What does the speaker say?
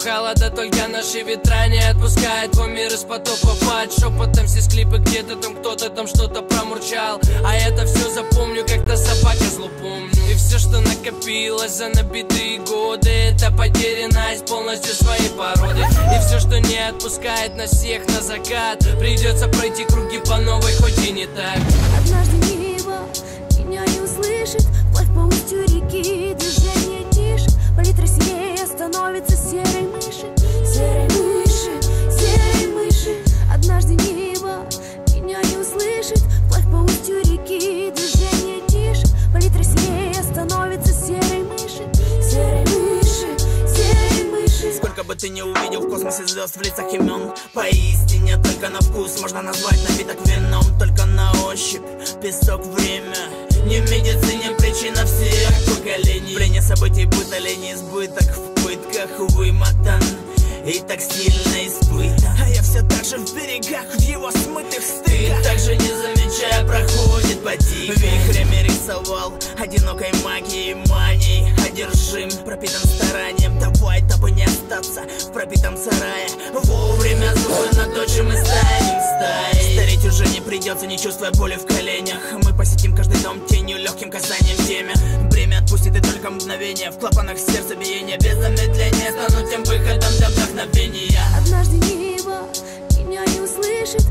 холода, только наши ветра не отпускает. Твой мир из потока пад. Шепотом все склипы, где-то там кто-то там что-то промурчал. А это все запомню, как-то собака зло помню. И все, что накопилось за набитые годы, это потерянность полностью своей породы. И все, что не отпускает нас всех на закат, придется пройти круги по новой, хоть и не так. Однажды небо меня не услышит, вплавь по устью реки, движение тише, палитра синее становится серой мыши, серой мыши, серой мыши. Однажды небо меня не услышит, вплавь по устью реки, движение тише, палитра синее становится серой мыши, серой мыши, серой мыши. Сколько бы ты не увидел в космосе звезд в лицах имен, поистине только на вкус можно назвать напиток вином. Только на ощупь песок, время, не в медицине причина всех поколений. Время событий быта, лень, избыток в пытках вымотан и так сильно испытан. А я все так же в берегах, в его смытых стыках. И так же не замечая проходит по тихо. Вихрями рисовал одинокой магией, манией одержим, пропитан старанием. Давай, дабы не остаться в пропитом сарае, вовремя зубы наточим и станем стаей. Стареть уже не придется, не чувствуя боли в коленях. Мы посетим каждый дом тенью, легким касанием темя. Время отпустит и только мгновение, в клапанах сердца биение. Без замедления стану тем выходом для вдохновения. Однажды небо меня не услышит,